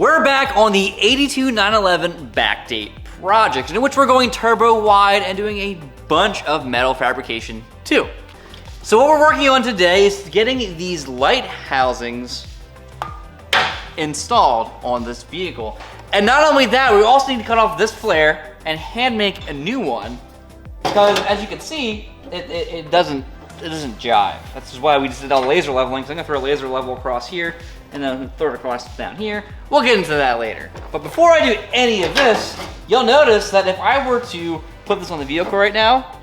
We're back on the 82911 Backdate project, in which we're going turbo wide and doing a bunch of metal fabrication too. So what we're working on today is getting these light housings installed on this vehicle. And not only that, we also need to cut off this flare and hand make a new one, because as you can see, it doesn't jive. That's just why we just did all the laser leveling. So I'm gonna throw a laser level across here and then throw it across down here. We'll get into that later. But before I do any of this, you'll notice that if I were to put this on the vehicle right now,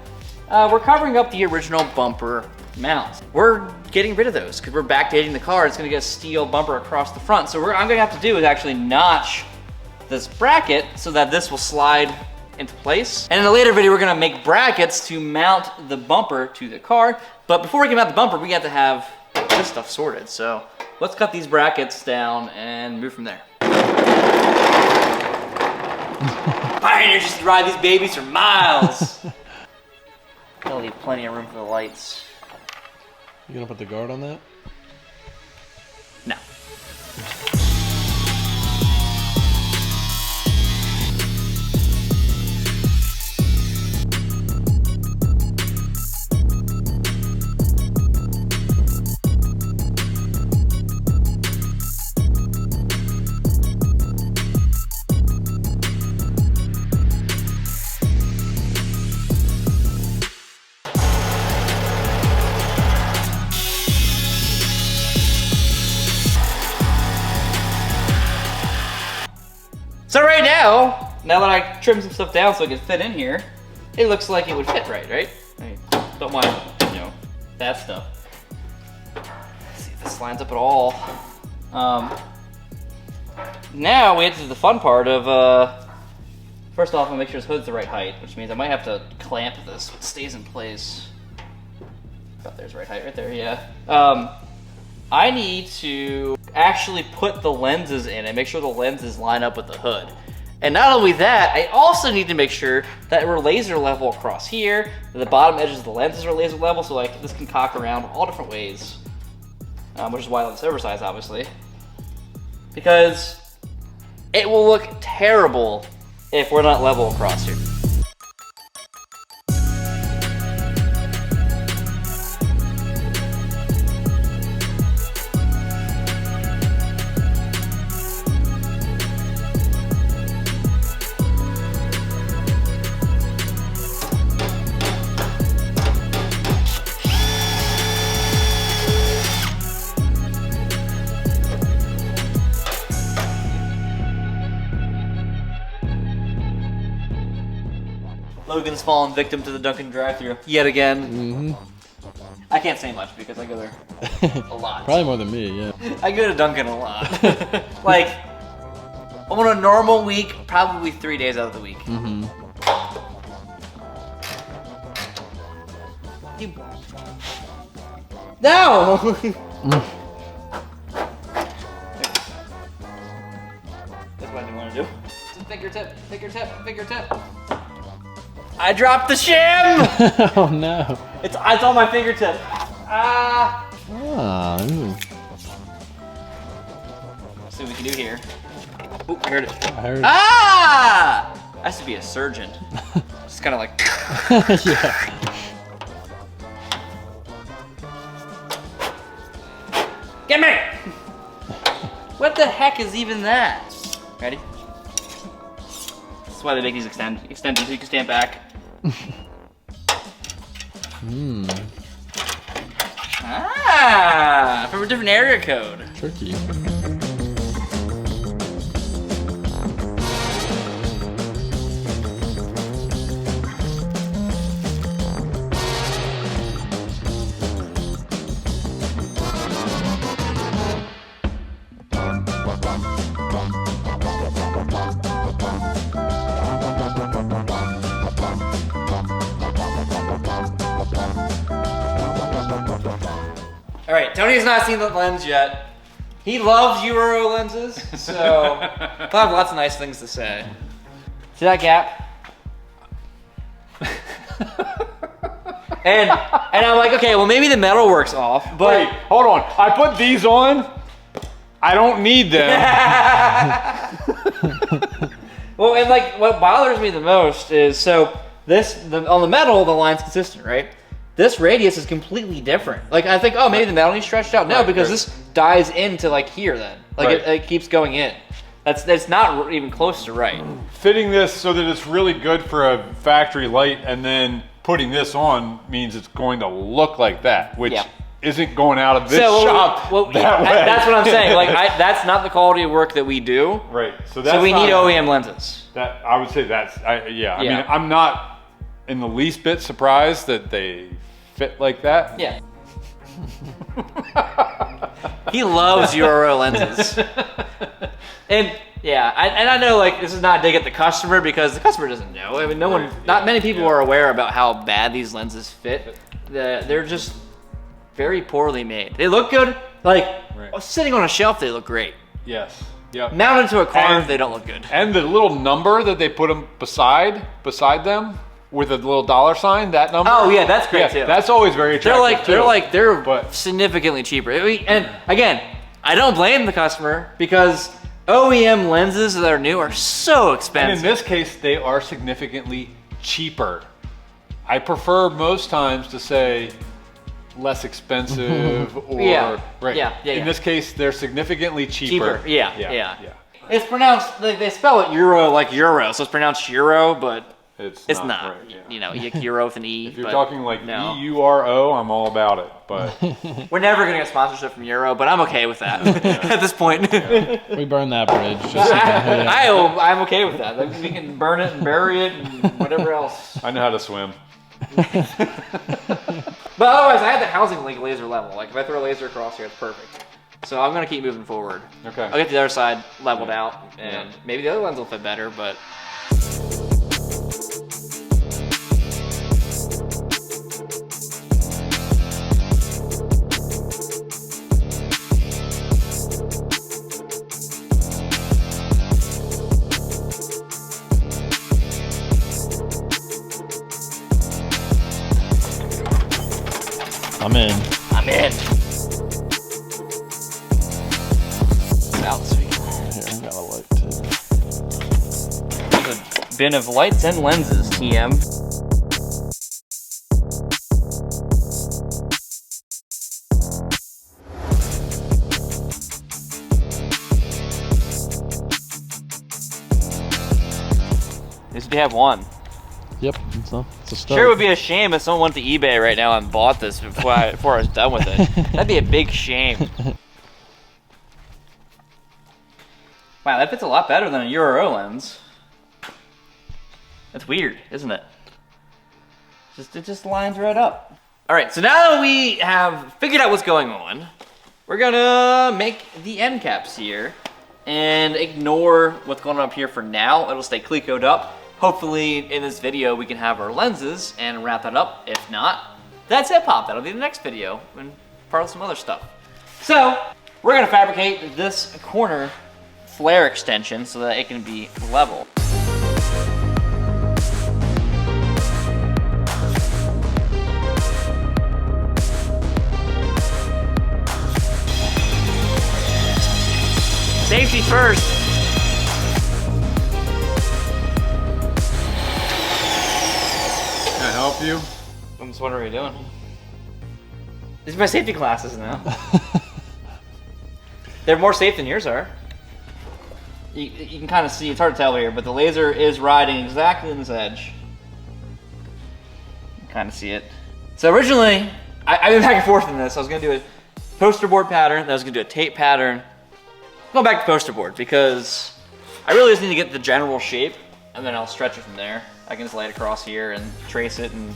we're covering up the original bumper mounts. We're getting rid of those because we're backdating the car. It's gonna get a steel bumper across the front. So what I'm gonna have to do is actually notch this bracket so that this will slide into place. And in a later video, we're gonna make brackets to mount the bumper to the car. But before we can mount the bumper, we have to have this stuff sorted. So let's cut these brackets down and move from there. Pioneers just ride these babies for miles. I'll leave plenty of room for the lights. You gonna put the guard on that? No. So right now that I trimmed some stuff down so it could fit in here, it looks like it would fit right? I don't mind, that stuff. Let's see if this lines up at all. Now we get to the fun part of, first off, I'm gonna make sure this hood's the right height, which means I might have to clamp this so it stays in place. About there's the right height right there, yeah. I need to actually put the lenses in and make sure the lenses line up with the hood. And not only that, I also need to make sure that we're laser level across here, that the bottom edges of the lenses are laser level, so like this can cock around all different ways. Which is why I love this oversized, obviously. Because it will look terrible if we're not level across here. Logan's fallen victim to the Dunkin' drive-thru yet again. I can't say much because I go there a lot. Probably more than me, yeah. I go to Dunkin' a lot. Like, on a normal week, probably 3 days out of the week. No! That's what I didn't want to do. It's a fingertip. I dropped the shim! Oh no. It's on my fingertip. Ah. Ooh. Let's see what we can do here. Ooh, I heard it. I heard it. Ah! I used to be a surgeon. Just kind of like. Yeah. Get me! What the heck is even that? Ready? That's why they make these extended so you can stand back. Ah, from a different area code. Tricky. All right, Tony's not seen the lens yet. He loves Euro lenses, so I'll have lots of nice things to say. See that gap? and I'm like, okay, well maybe the metal works off, but wait, hold on. I put these on I don't need them. Well, and like what bothers me the most is so on the metal the line's consistent, right? This radius is completely different. Like I think, oh, maybe the metal needs stretched out. No, because this dies into like here then. Like it keeps going in. That's not even close to right. Fitting this so that it's really good for a factory light, and then putting this on means it's going to look like that, which isn't going out of this shop that way. That's what I'm saying. Like that's not the quality of work that we do. Right. So we need OEM lenses. That I would say I mean, I'm not in the least bit surprised that they fit like that. Yeah. He loves Euro lenses. And I know like this is not a dig at the customer because the customer doesn't know. I mean, not many people are aware about how bad these lenses fit. They're just very poorly made. They look good, like sitting on a shelf, they look great. Yes. Yeah. Mounted to a car, they don't look good. And the little number that they put them beside them with a little dollar sign, that number. Oh yeah, that's great too. That's always very attractive. They're significantly cheaper. And again, I don't blame the customer because OEM lenses that are new are so expensive. And in this case, they are significantly cheaper. I prefer most times to say less expensive or in this case, they're significantly cheaper. Yeah. It's pronounced, they spell it Euro like Euro, so it's pronounced Euro, but it's not. Right, you know, Euro with an E. If you're talking like EURO, I'm all about it. But we're never gonna get sponsorship from Euro, but I'm okay with that at this point. We burn that bridge. I'm okay with that. Like, we can burn it and bury it and whatever else. I know how to swim. But otherwise, I had the housing link laser level. Like if I throw a laser across here, it's perfect. So I'm gonna keep moving forward. Okay. I'll get the other side leveled out, and maybe the other lens will fit better, but. I'm in. Out, sweet. Here, I got a light too. There's a bin of lights and lenses, TM. At least we have one. Yep, it's a start. Sure, it would be a shame if someone went to eBay right now and bought this before I was done with it. That'd be a big shame. Wow, that fits a lot better than a Euro lens. That's weird, isn't it? It just lines right up. All right, so now that we have figured out what's going on, we're gonna make the end caps here and ignore what's going on up here for now. It'll stay Clecoed up. Hopefully in this video we can have our lenses and wrap that up. If not, that's hip-hop. That'll be the next video and part of some other stuff. So we're gonna fabricate this corner flare extension so that it can be level. Safety first. Can I help you? I'm just wondering what you're doing. These are my safety glasses now. They're more safe than yours are. You can kind of see, it's hard to tell here, but the laser is riding exactly in this edge. You can kind of see it. So originally, I've been back and forth in this. I was gonna do a poster board pattern, then I was gonna do a tape pattern. Go back to poster board because I really just need to get the general shape and then I'll stretch it from there. I can just lay it across here and trace it and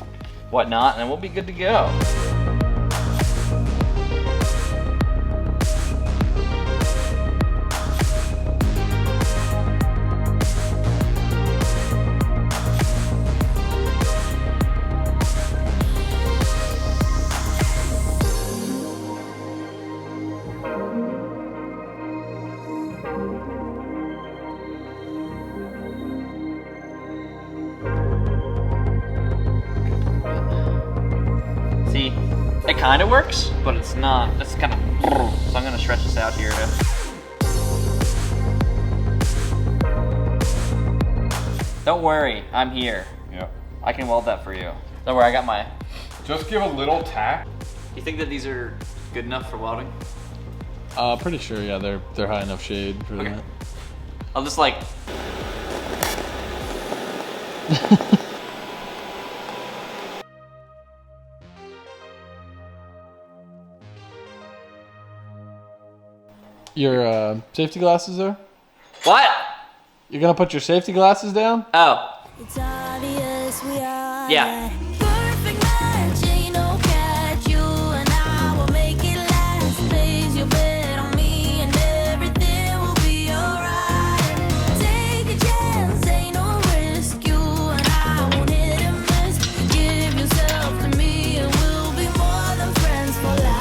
whatnot, and then we'll be good to go. See, it kind of works, but it's not. It's kind of, so I'm gonna stretch this out here to Don't worry, I'm here. Yep. I can weld that for you. Don't worry, I got my... Just give a little tack. You think that these are good enough for welding? Pretty sure, yeah, they're high enough shade for that. I'll just like... Your safety glasses there? What? You're gonna put your safety glasses down? Oh. It's obvious we are Yeah. perfect match, ain't no catch. You and I will make it last. Place your bet on me and everything will be alright. Take a chance, ain't no risk. You and I won't hit and miss. Give yourself to me and we'll be more than friends for life.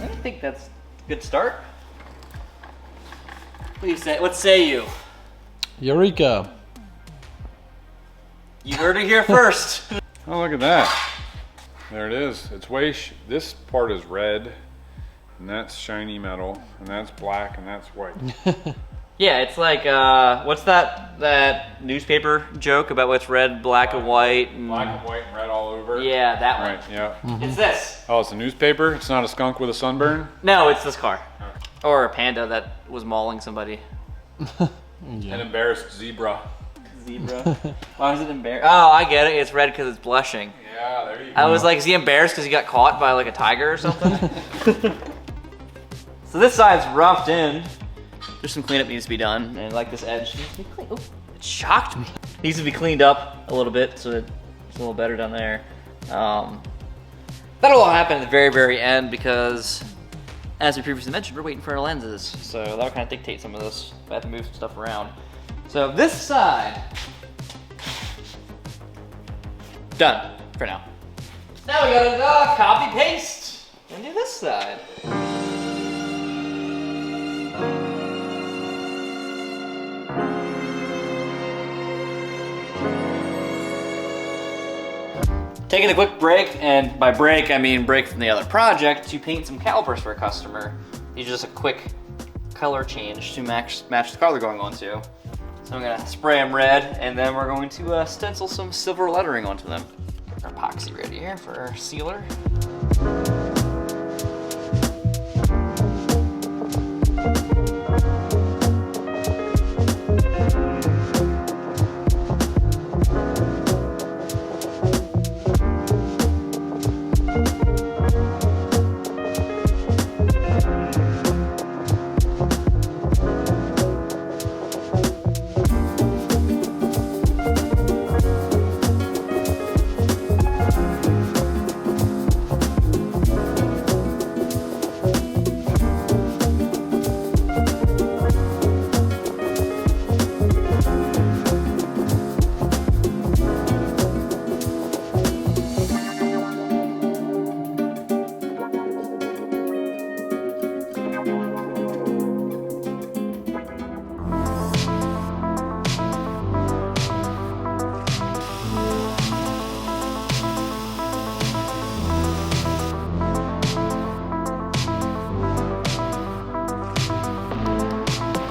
I think that's a good start. What do you say? What say you? Eureka! You heard it here first. Oh, look at that. There it is. It's this part is red, and that's shiny metal, and that's black, and that's white. Yeah, it's like, what's that newspaper joke about what's red, black, and white? And... Black and white and red all over. Yeah, that one. Right, yeah. It's this. Oh, it's a newspaper? It's not a skunk with a sunburn? No, it's this car. Or a panda that was mauling somebody. An embarrassed zebra. Zebra. Why is it embarrassed? Oh, I get it. It's red because it's blushing. Yeah, there you go. I was like, is he embarrassed because he got caught by like a tiger or something? So this side's roughed in. There's some cleanup needs to be done, and like this edge needs to be cleaned. Oh, it shocked me. Needs to be cleaned up a little bit so it's a little better down there. That'll all happen at the very, very end because, as we previously mentioned, we're waiting for our lenses. So that'll kind of dictate some of this. I have to move some stuff around. So this side, done for now. Now we gotta copy paste and do this side. Taking a quick break, and by break I mean break from the other project, to paint some calipers for a customer. These are just a quick color change to match the car they're going on to. So I'm gonna spray them red, and then we're going to stencil some silver lettering onto them. Get our epoxy ready here for our sealer.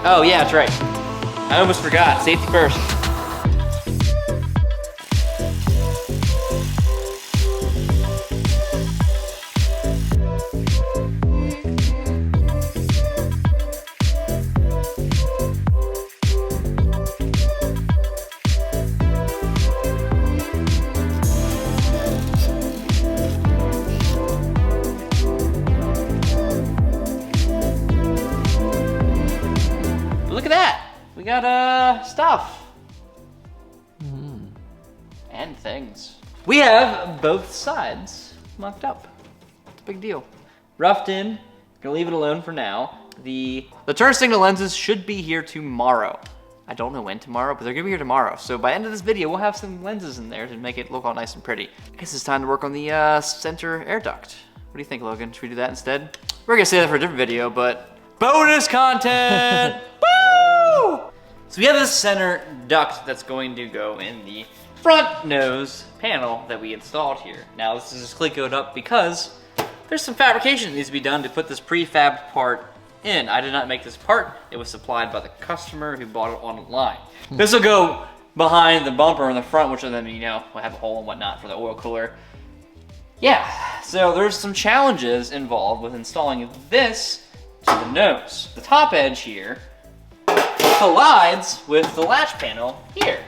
Oh yeah, that's right. I almost forgot. Safety first. Look at that. We got stuff. and things. We have both sides mocked up. It's a big deal. Roughed in, gonna leave it alone for now. The turn signal lenses should be here tomorrow. I don't know when tomorrow, but they're gonna be here tomorrow. So by the end of this video, we'll have some lenses in there to make it look all nice and pretty. I guess it's time to work on the center air duct. What do you think, Logan? Should we do that instead? We're gonna save that for a different video, but bonus content! Woo! So we have this center duct that's going to go in the front nose panel that we installed here. Now this is just Clecoed up because there's some fabrication that needs to be done to put this prefab part in. I did not make this part. It was supplied by the customer who bought it online. This will go behind the bumper in the front, which will then, you know, will have a hole and whatnot for the oil cooler. Yeah, so there's some challenges involved with installing this to the nose. The top edge here collides with the latch panel here.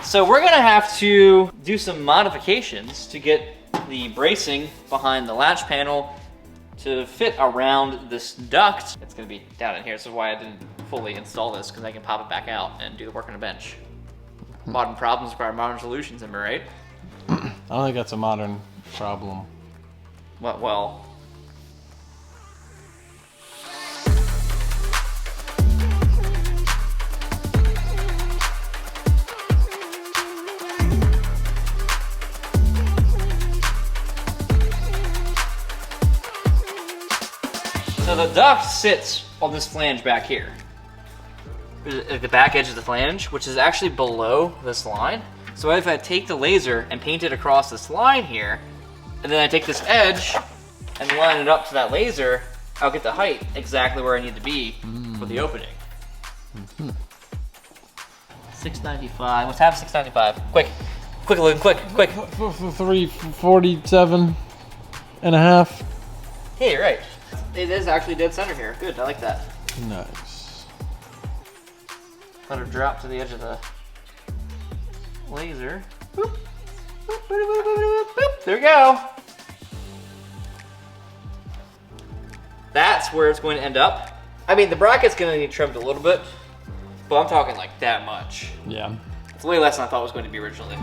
So we're gonna have to do some modifications to get the bracing behind the latch panel to fit around this duct. It's gonna be down in here, so why I didn't fully install this, because I can pop it back out and do the work on a bench. Modern problems require modern solutions, am I right? I don't think that's a modern problem. What, well... So the duct sits on this flange back here. At the back edge of the flange, which is actually below this line. So if I take the laser and paint it across this line here, and then I take this edge and line it up to that laser, I'll get the height exactly where I need to be for the opening. 695, let's have 695. Quick, Logan, quick. 347 and a half. Hey, you're right. It is actually dead center here. Good, I like that. Nice. Let her drop to the edge of the laser. Boop. Boop, boop, boop, boop, boop, boop. There we go. That's where it's going to end up. I mean, the bracket's going to need trimmed a little bit, but I'm talking like that much. Yeah. It's way less than I thought it was going to be originally.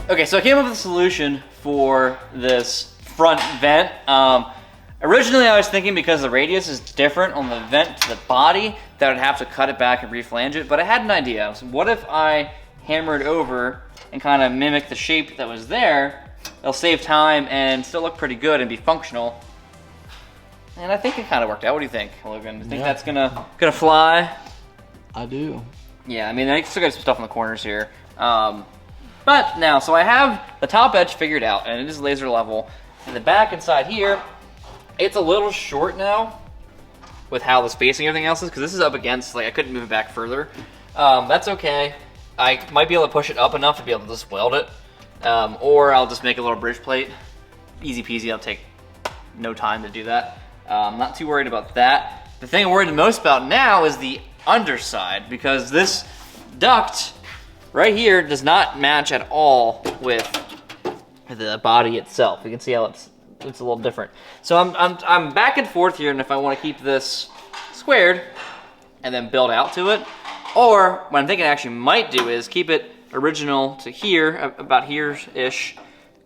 Okay, so I came up with a solution for this front vent. Originally I was thinking because the radius is different on the vent to the body that I'd have to cut it back and reflange it, but I had an idea. So what if I hammered over and kind of mimic the shape that was there? It'll save time and still look pretty good and be functional. And I think it kind of worked out. What do you think, Logan? Do you think that's gonna fly? I do. Yeah, I mean, I still got some stuff in the corners here. But now, so I have the top edge figured out, and it is laser level. And the back inside here, it's a little short now with how the spacing and everything else is, because this is up against, like, I couldn't move it back further. That's okay. I might be able to push it up enough to be able to just weld it, or I'll just make a little bridge plate. Easy peasy, it'll take no time to do that. I'm not too worried about that. The thing I'm worried the most about now is the underside, because this duct right here does not match at all with the body itself. You can see how it's a little different. So I'm back and forth here, and if I want to keep this squared and then build out to it, or what I'm thinking I actually might do is keep it original to here, about here-ish,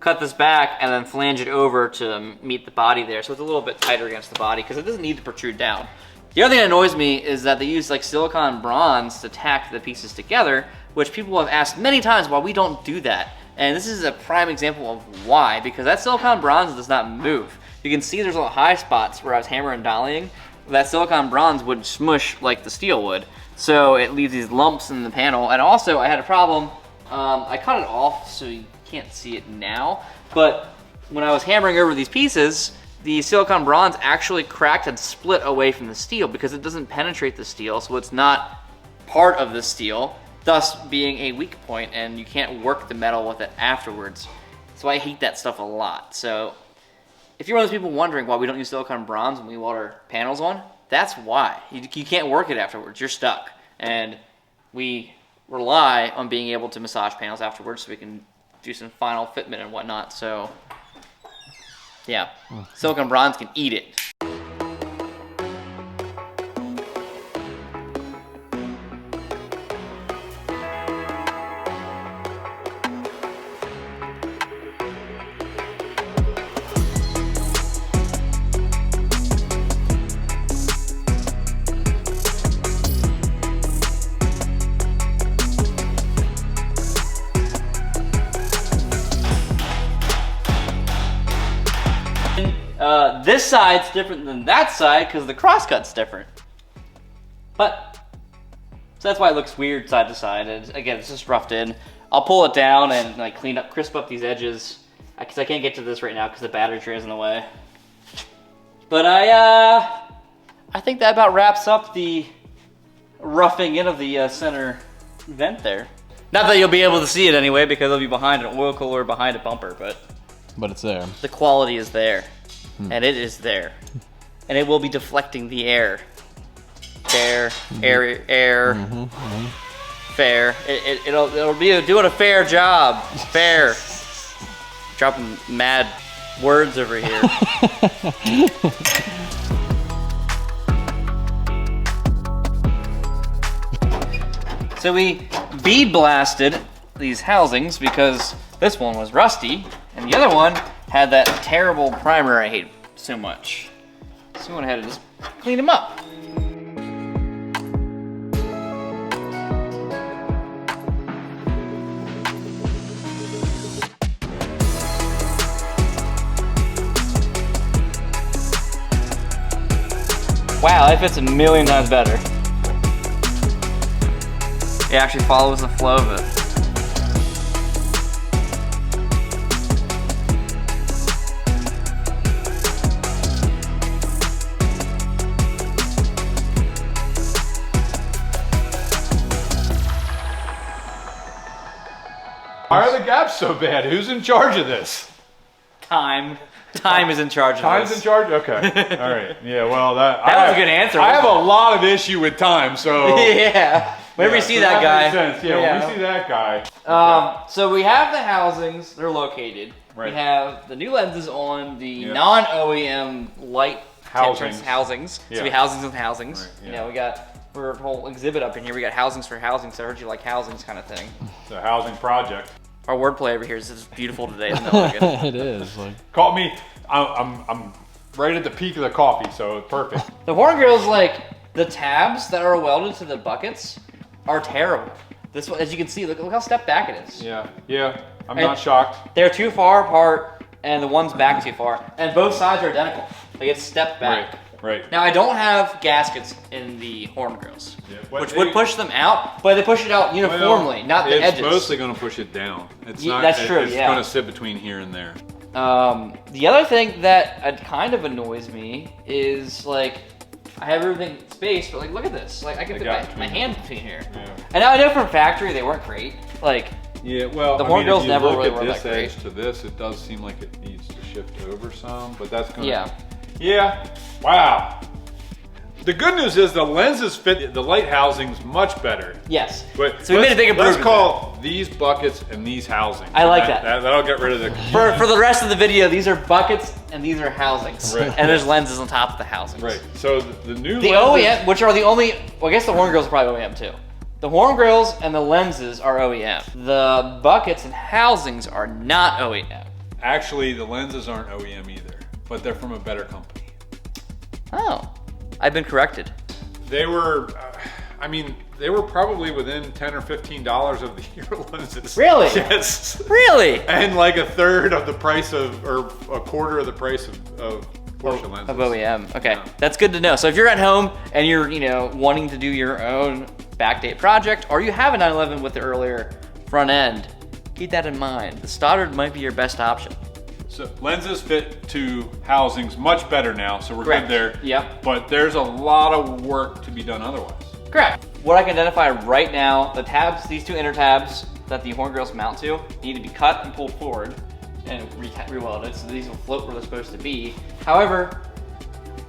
cut this back and then flange it over to meet the body there. So it's a little bit tighter against the body because it doesn't need to protrude down. The other thing that annoys me is that they use like silicone bronze to tack the pieces together, which people have asked many times why we don't do that. And this is a prime example of why, because that silicone bronze does not move. You can see there's little high spots where I was hammer and dollying. That silicone bronze would smush like the steel would. So it leaves these lumps in the panel. And also I had a problem, I cut it off so you can't see it now, but when I was hammering over these pieces, the silicone bronze actually cracked and split away from the steel because it doesn't penetrate the steel, so it's not part of the steel, thus being a weak point, and you can't work the metal with it afterwards. So I hate that stuff a lot. So if you're one of those people wondering why we don't use silicone bronze when we weld our panels on, that's why. You can't work it afterwards, you're stuck. And we rely on being able to massage panels afterwards so we can do some final fitment and whatnot. So yeah, silicone bronze can eat it. This side's different than that side because the crosscut's different. But, so that's why it looks weird side to side. And again, it's just roughed in. I'll pull it down and like crisp up these edges because I can't get to this right now because the battery tray is in the way. But I think that about wraps up the roughing in of the center vent there. Not that you'll be able to see it anyway because it'll be behind an oil cooler behind a bumper, but it's there. The quality is there. And it is there. And it will be deflecting the air. Air. Fair. It'll be doing a fair job. Fair. Dropping mad words over here. So we bead blasted these housings because this one was rusty and the other one had that terrible primer I hate so much. So we went ahead and just cleaned them up. Wow, that fits a million times better. It actually follows the flow of it. Why are the gaps so bad? Who's in charge of this? Time. Time is in charge of Time's this. in charge? Okay. All right. Yeah, well, that was a good answer. I have a lot of issue with time, so. Yeah. Whenever you see so that guy. Makes sense. Yeah, when we see that guy. So we have the housings, they're located. Right. We have the new lenses on the non-OEM light housings. Yeah. So we housings with housings. Right, yeah. You know, we got for a whole exhibit up in here, we got housings for housings. So I heard you like housings kind of thing. It's a housing project. Our wordplay over here is just beautiful today, isn't it, Logan? It is. Like, Caught me. I'm right at the peak of the coffee, so it's perfect. The horn grills, like the tabs that are welded to the buckets, are terrible. This one, as you can see, look how stepped back it is. Yeah. I'm not shocked. They're too far apart, and the one's back too far, and both sides are identical. Like it's stepped back. Right. Now I don't have gaskets in the horn grills, which they would push them out, but they push it out uniformly, not the edges. It's mostly going to push it down. It's not. That's true. It's going to sit between here and there. The other thing that kind of annoys me is like I have everything spaced, but like look at this. Like I can fit my hand between here. Yeah. And now I know from factory they weren't great. Like well, the horn grills never really were that great. This edge to this, it does seem like it needs to shift over some, but that's going to. Yeah. Wow. The good news is the lenses fit the light housings much better. Yes. But so we made a big improvement. Let's call these buckets and these housings. I like that. That'll get rid of the. For the rest of the video, these are buckets and these are housings. Right. And there's lenses on top of the housings. Right. So the new lenses, OEM, which are the only, well, I guess the horn grills are probably OEM too. The horn grills and the lenses are OEM. The buckets and housings are not OEM. Actually, the lenses aren't OEM either, but they're from a better company. Oh, I've been corrected. They were, I mean, they were probably within $10 or $15 of the Hero lenses. Really? Yes. Really? And like a third of the price of, or a quarter of the price of Porsche lenses. Of OEM. Okay, Yeah. that's good to know. So if you're at home and you're, wanting to do your own backdate project, or you have a 911 with the earlier front end, keep that in mind. The Stoddard might be your best option. So lenses fit to housings much better now, so we're Correct. good there. Yep. But there's a lot of work to be done otherwise. Correct. What I can identify right now, the tabs, these two inner tabs that the horn grills mount to, need to be cut and pulled forward and rewelded, so these will float where they're supposed to be. However,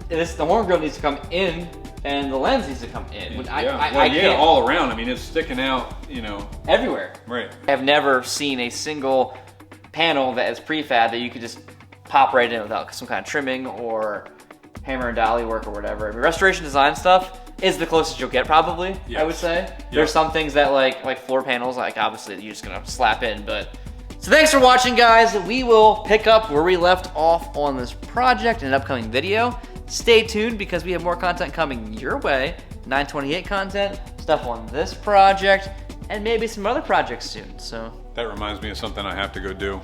the horn grill needs to come in and the lens needs to come in. Which I can't, all around. I mean, it's sticking out, everywhere. Right. I've never seen a single panel that is prefab that you could just pop right in without some kind of trimming or hammer and dolly work or whatever. I mean, restoration design stuff is the closest you'll get probably, Yes. I would say. Yep. There's some things that like floor panels, like obviously you're just gonna slap in, but. So thanks for watching, guys. We will pick up where we left off on this project in an upcoming video. Stay tuned because we have more content coming your way. 928 content, stuff on this project, and maybe some other projects soon, so. That reminds me of something I have to go do.